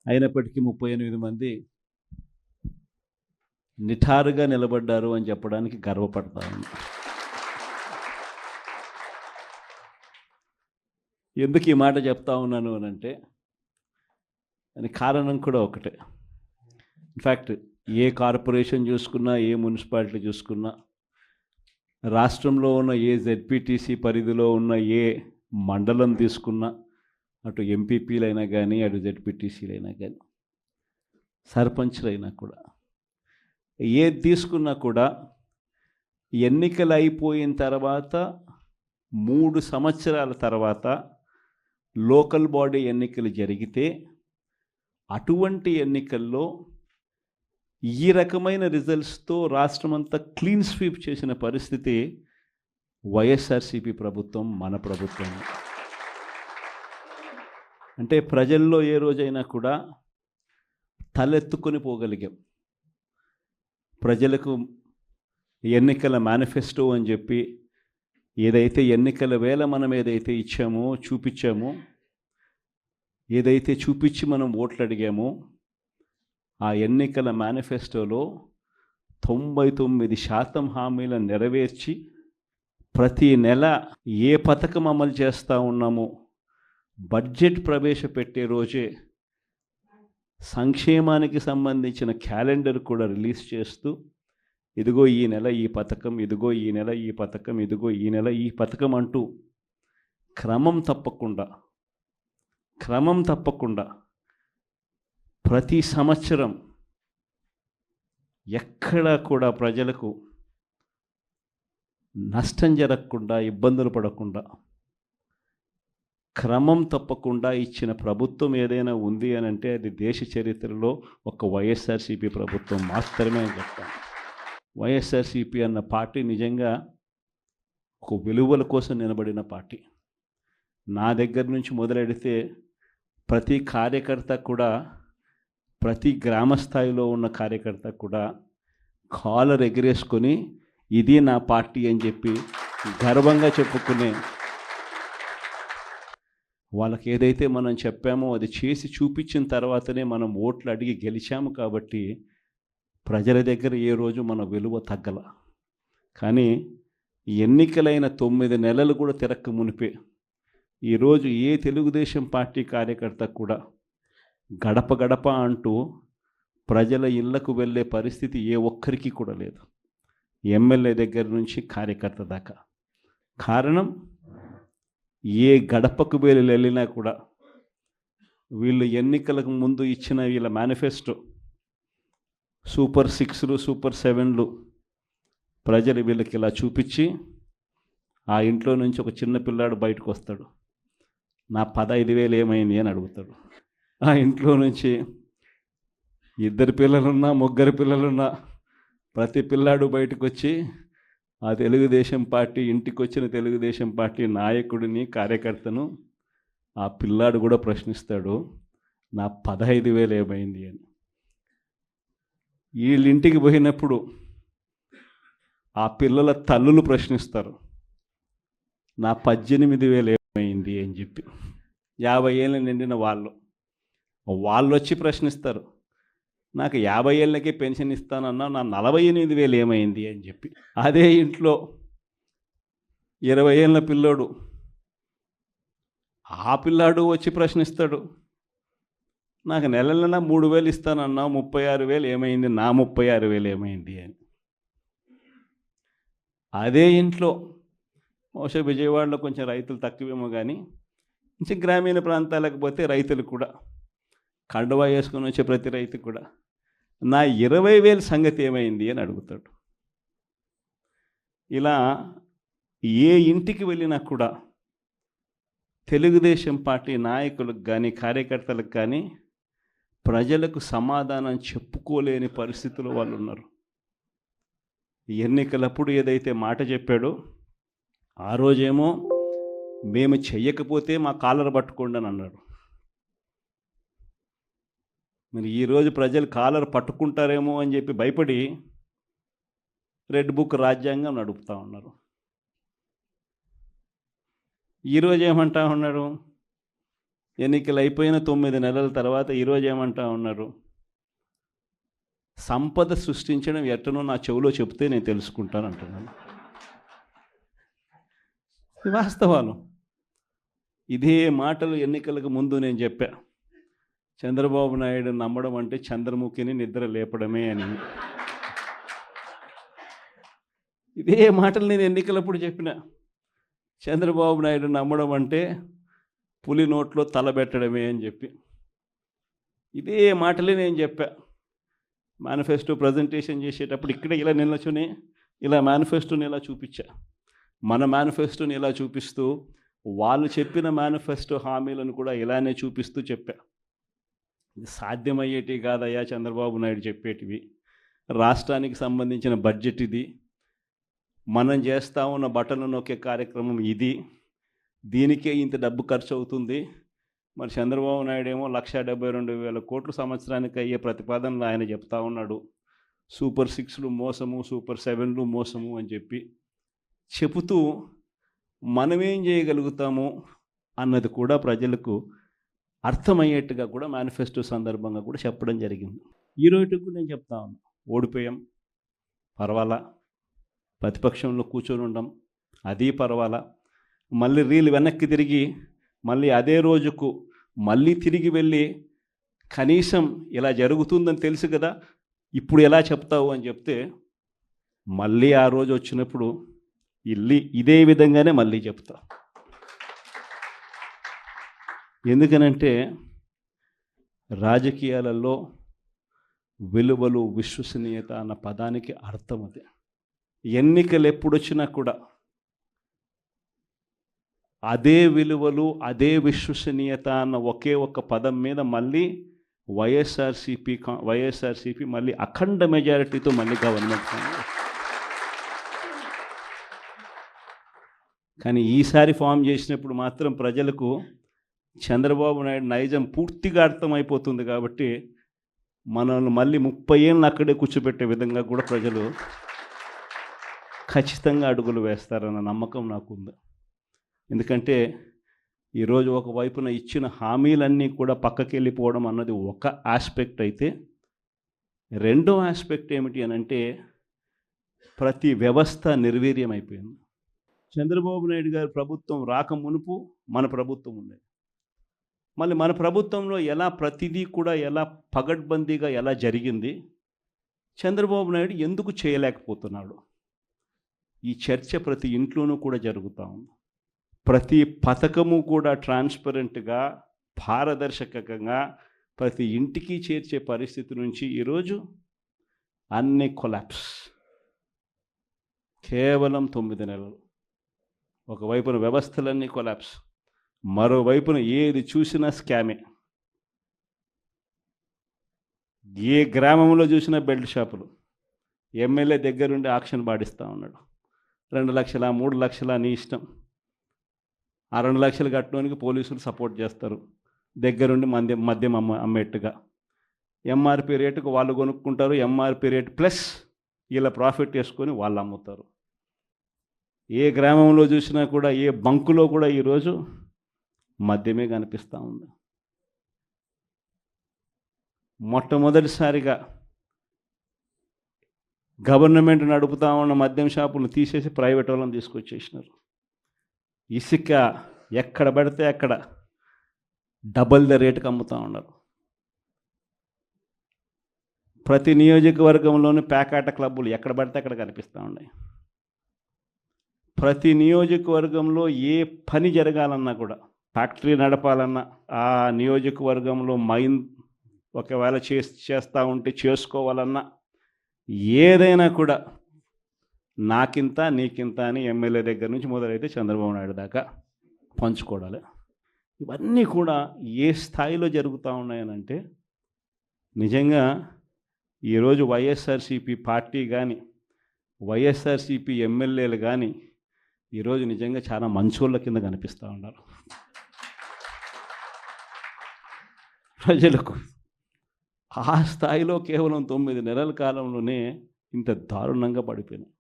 అయినప్పటికీ 38 మంది నిఠారుగా నిలబడ్డారు అని చెప్పడానికి గర్వపడతా ఉన్నా. ఎందుకు ఈ మాట చెప్తా ఉన్నాను అనంటే దానికి కారణం కూడా ఒకటే. ఇన్ఫ్యాక్ట్ ఏ కార్పొరేషన్ చూసుకున్నా, ఏ మున్సిపాలిటీ చూసుకున్నా, రాష్ట్రంలో ఉన్న ఏ జెడ్పీటీసీ పరిధిలో ఉన్న ఏ మండలం తీసుకున్నా, అటు ఎంపీపీలైనా కానీ, అటు జెడ్పీటీసీలైనా కానీ, సర్పంచ్లైనా కూడా, ఏది తీసుకున్నా కూడా ఎన్నికలు అయిపోయిన తర్వాత 3 సంవత్సరాల తర్వాత లోకల్ బాడీ ఎన్నికలు జరిగితే అటువంటి ఎన్నికల్లో ఈ రకమైన రిజల్ట్స్తో రాష్ట్రమంతా క్లీన్ స్వీప్ చేసిన పరిస్థితి వైఎస్ఆర్సీపీ ప్రభుత్వం, మన ప్రభుత్వం. అంటే ప్రజల్లో ఏ రోజైనా కూడా తలెత్తుకొని పోగలిగాం. ప్రజలకు ఎన్నికల మేనిఫెస్టో అని చెప్పి ఏదైతే ఎన్నికల వేళ మనం ఏదైతే ఇచ్చామో, చూపించామో, ఏదైతే చూపించి మనం ఓట్లు అడిగామో, ఆ ఎన్నికల మేనిఫెస్టోలో 99% హామీలను నెరవేర్చి ప్రతి నెల ఏ పథకం అమలు చేస్తూ ఉన్నామో బడ్జెట్ ప్రవేశపెట్టే రోజే సంక్షేమానికి సంబంధించిన క్యాలెండర్ కూడా రిలీజ్ చేస్తూ, ఇదిగో ఈ నెల ఈ పథకం, ఇదిగో ఈ నెల ఈ పథకం, ఇదిగో ఈ నెల ఈ పథకం అంటూ క్రమం తప్పకుండా ప్రతి సంవత్సరం ఎక్కడా కూడా ప్రజలకు నష్టం జరగకుండా, ఇబ్బందులు పడకుండా, క్రమం తప్పకుండా ఇచ్చిన ప్రభుత్వం ఏదైనా ఉంది అని అంటే అది దేశ చరిత్రలో ఒక వైఎస్ఆర్సీపీ ప్రభుత్వం మాత్రమే అని చెప్తాను. వైఎస్ఆర్సీపీ అన్న పార్టీ నిజంగా ఒక విలువల కోసం నిలబడిన పార్టీ. నా దగ్గర నుంచి మొదలెడితే ప్రతి కార్యకర్త కూడా, ప్రతి గ్రామ స్థాయిలో ఉన్న కార్యకర్త కూడా కాలర్ ఎగిరేసుకొని ఇది నా పార్టీ అని చెప్పి గర్వంగా చెప్పుకునే, వాళ్ళకి ఏదైతే మనం చెప్పామో అది చేసి చూపించిన తర్వాతనే మనం ఓట్లు అడిగి గెలిచాము. కాబట్టి ప్రజల దగ్గర ఏ రోజు మన విలువ తగ్గల. కానీ ఎన్నికలైన 9 నెలలు కూడా తిరక్క మునిపే ఈరోజు ఏ తెలుగుదేశం పార్టీ కార్యకర్త కూడా గడప గడప అంటూ ప్రజల ఇళ్లకు వెళ్ళే పరిస్థితి ఏ ఒక్కరికి కూడా లేదు, ఎమ్మెల్యే దగ్గర నుంచి కార్యకర్త దాకా. కారణం, ఏ గడపకు వెళ్ళినా కూడా వీళ్ళు ఎన్నికలకు ముందు ఇచ్చిన వీళ్ళ మేనిఫెస్టో సూపర్ 6లు, సూపర్ 7లు ప్రజలు వీళ్ళకి ఇలా చూపించి, ఆ ఇంట్లో నుంచి ఒక చిన్న పిల్లాడు బయటకు వస్తాడు, నా 15,000 ఏమైంది అని అడుగుతాడు. ఆ ఇంట్లో నుంచి 2 పిల్లలున్నా, 3 పిల్లలున్నా ప్రతి పిల్లాడు బయటకు వచ్చి ఆ తెలుగుదేశం పార్టీ, ఇంటికి వచ్చిన తెలుగుదేశం పార్టీ నాయకుడిని, కార్యకర్తను ఆ పిల్లాడు కూడా ప్రశ్నిస్తాడు, నా 15,000 ఏమైంది అని. వీళ్ళింటికి పోయినప్పుడు ఆ పిల్లల తల్లులు ప్రశ్నిస్తారు, నా 18,000 ఏమైంది అని చెప్పి. 50 ఏళ్ళు నిండిన వాళ్ళు వచ్చి ప్రశ్నిస్తారు, నాకు 50 ఏళ్ళకే పెన్షన్ ఇస్తానన్నా, నా 48,000 ఏమైంది అని చెప్పి. అదే ఇంట్లో 20 ఏళ్ళ పిల్లోడు, ఆ పిల్లాడు వచ్చి ప్రశ్నిస్తాడు, నాకు నెల 3,000 ఇస్తానన్నా, 36,000 ఏమైంది, నా 36,000 ఏమైంది అని. అదే ఇంట్లో బహుశా విజయవాడలో కొంచెం రైతులు తక్కువేమో కానీ కొంచెం గ్రామీణ ప్రాంతాలకు పోతే రైతులు కూడా, కండువా వేసుకొని వచ్చే ప్రతి రైతు కూడా నా 20,000 సంగతి ఏమైంది అని అడుగుతాడు. ఇలా ఏ ఇంటికి వెళ్ళినా కూడా తెలుగుదేశం పార్టీ నాయకులకు కానీ, కార్యకర్తలకు కానీ ప్రజలకు సమాధానం చెప్పుకోలేని పరిస్థితుల్లో వాళ్ళు ఉన్నారు. ఎన్నికలప్పుడు ఏదైతే మాట చెప్పాడో ఆ రోజేమో మేము చెయ్యకపోతే మా కాలర్ పట్టుకోండి అని అన్నాడు. మరి ఈరోజు ప్రజలు కాలర్ పట్టుకుంటారేమో అని చెప్పి భయపడి రెడ్ బుక్ రాజ్యాంగం నడుపుతూ ఉన్నారు. ఈరోజు ఏమంటా ఉన్నాడు, ఎన్నికలు అయిపోయిన 9 నెలల తర్వాత ఈరోజు ఏమంటా ఉన్నారు, సంపద సృష్టించడం ఎట్టనో నా చెవిలో చెప్తే నేను తెలుసుకుంటాను అంటున్నాను. ఇది వాస్తవాలు. ఇదే మాటలు ఎన్నికలకు ముందు నేను చెప్పా. చంద్రబాబు నాయుడు నమ్మడం అంటే చంద్రముఖిని నిద్ర లేపడమే అని. ఇదే మాటలు నేను ఎన్నికలప్పుడు చెప్పిన. చంద్రబాబు నాయుడు నమ్మడం అంటే పులి నోట్లో తలబెట్టడమే అని చెప్పి ఇదే మాటలే నేను చెప్పా. మేనిఫెస్టో ప్రజెంటేషన్ చేసేటప్పుడు ఇక్కడే ఇలా నిల్చుని ఇలా మేనిఫెస్టోని ఇలా చూపించా. మన మేనిఫెస్టోని ఇలా చూపిస్తూ వాళ్ళు చెప్పిన మేనిఫెస్టో హామీలను కూడా ఇలానే చూపిస్తూ చెప్పా. ఇది సాధ్యమయ్యేటివి కాదయ్యా చంద్రబాబు నాయుడు చెప్పేటివి. రాష్ట్రానికి సంబంధించిన బడ్జెట్ ఇది, మనం చేస్తూ ఉన్న బటన్లు నొక్కే కార్యక్రమం ఇది, దీనికే ఇంత డబ్బు ఖర్చు అవుతుంది. మరి చంద్రబాబు నాయుడు ఏమో 1,72,000 కోట్లు సంవత్సరానికి అయ్యే ప్రతిపాదనలు ఆయన చెప్తా ఉన్నాడు. సూపర్ 6లు మోసము, సూపర్ 7లు మోసము అని చెప్పి చెబుతూ మనమేం చేయగలుగుతాము అన్నది కూడా ప్రజలకు అర్థమయ్యేట్టుగా కూడా మేనిఫెస్టో సందర్భంగా కూడా చెప్పడం జరిగింది. ఈ రోజుకు నేను చెప్తా ఉన్నా, ఓడిపోయాం పర్వాలా, ప్రతిపక్షంలో కూర్చొని ఉండం అది పర్వాలా, మళ్ళీ రీలు వెనక్కి తిరిగి మళ్ళీ అదే రోజుకు మళ్ళీ తిరిగి వెళ్ళి కనీసం ఇలా జరుగుతుందని తెలుసు కదా ఇప్పుడు ఎలా చెప్తావు అని చెప్తే మళ్ళీ ఆ రోజు వచ్చినప్పుడు ఇదే విధంగానే మళ్ళీ చెప్తా. ఎందుకనంటే రాజకీయాలలో విలువలు, విశ్వసనీయత అన్న పదానికి అర్థం అది. ఎన్నికలు ఎప్పుడొచ్చినా కూడా అదే విలువలు, అదే విశ్వసనీయత అన్న ఒకే ఒక్క పదం మీద మళ్ళీ వైఎస్ఆర్సీపీ మళ్ళీ అఖండ మెజారిటీతో మళ్ళీ గవర్నమెంట్. కానీ ఈసారి ఫామ్ చేసినప్పుడు మాత్రం ప్రజలకు చంద్రబాబు నాయుడు నైజం పూర్తిగా అర్థమైపోతుంది. కాబట్టి మనల్ని మళ్ళీ 30 ఏళ్ళు అక్కడే కూర్చోబెట్టే విధంగా కూడా ప్రజలు ఖచ్చితంగా అడుగులు వేస్తారన్న నమ్మకం నాకుంది. ఎందుకంటే ఈరోజు ఒకవైపున ఇచ్చిన హామీలన్నీ కూడా పక్కకి వెళ్ళిపోవడం అన్నది ఒక ఆస్పెక్ట్ అయితే, రెండో ఆస్పెక్ట్ ఏమిటి అని అంటే ప్రతి వ్యవస్థ నిర్వీర్యం అయిపోయింది. చంద్రబాబు నాయుడు గారి ప్రభుత్వం రాక మునుపు మన ప్రభుత్వం ఉండేది. మళ్ళీ మన ప్రభుత్వంలో ఎలా ప్రతిదీ కూడా ఎలా పగడ్బందీగా ఎలా జరిగింది, చంద్రబాబు నాయుడు ఎందుకు చేయలేకపోతున్నాడు, ఈ చర్చ ప్రతి ఇంట్లోనూ కూడా జరుగుతూ ఉంది. ప్రతి పథకము కూడా ట్రాన్స్పరెంట్గా, పారదర్శకంగా ప్రతి ఇంటికి చేర్చే పరిస్థితి నుంచి ఈరోజు అన్ని కొలాప్స్. కేవలం 9 నెలలు. ఒకవైపున వ్యవస్థలన్నీ కొలాప్స్, మరోవైపున ఏది చూసినా స్కామే. ఏ గ్రామంలో చూసినా బెల్ట్ షాపులు. ఎమ్మెల్యే దగ్గరుండి ఆక్షన్ పాడిస్తూ ఉన్నాడు. 2 లక్షల 3 లక్షల నీ ఇష్టం. ఆ 2 లక్షలు కట్టడానికి పోలీసులు సపోర్ట్ చేస్తారు, దగ్గరుండి మద్యం అమ్మేట్టుగా. ఎంఆర్పి రేటుకు వాళ్ళు కొనుక్కుంటారు, ఎంఆర్పి రేటు ప్లస్ వీళ్ళ ప్రాఫిట్ వేసుకొని వాళ్ళు అమ్ముతారు. ఏ గ్రామంలో చూసినా కూడా, ఏ బంకులో కూడా ఈరోజు మద్యమే కనిపిస్తూ ఉంది. మొట్టమొదటిసారిగా గవర్నమెంట్ నడుపుతా ఉన్న మద్యం షాపులను తీసేసి ప్రైవేట్ వాళ్ళని తీసుకొచ్చేసినారు. ఇసుక ఎక్కడ పడితే అక్కడ డబల్ ద రేటుకి అమ్ముతూ ఉన్నారు. ప్రతి నియోజకవర్గంలోనూ ప్యాకాట క్లబ్బులు ఎక్కడ పడితే అక్కడ కనిపిస్తూ ఉన్నాయి. ప్రతి నియోజకవర్గంలో ఏ పని జరగాలన్నా కూడా, ఫ్యాక్టరీ నడపాలన్నా, ఆ నియోజకవర్గంలో మైన్ ఒకవేళ చేస్తూ ఉంటే చేసుకోవాలన్నా, ఏదైనా కూడా నాకింత నీకింత అని ఎమ్మెల్యే దగ్గర నుంచి మొదలైతే చంద్రబాబు నాయుడు దాకా పంచుకోవడాలి. ఇవన్నీ కూడా ఏ స్థాయిలో జరుగుతూ ఉన్నాయనంటే, నిజంగా ఈరోజు వైఎస్ఆర్సీపీ పార్టీ కానీ, వైఎస్ఆర్సీపీ ఎమ్మెల్యేలు కానీ ఈరోజు నిజంగా చాలా మంచోళ్ళ కింద కనిపిస్తూ ఉన్నారు ప్రజలకు. ఆ స్థాయిలో కేవలం 9 నెలల కాలంలోనే ఇంత దారుణంగా పడిపోయినాయి.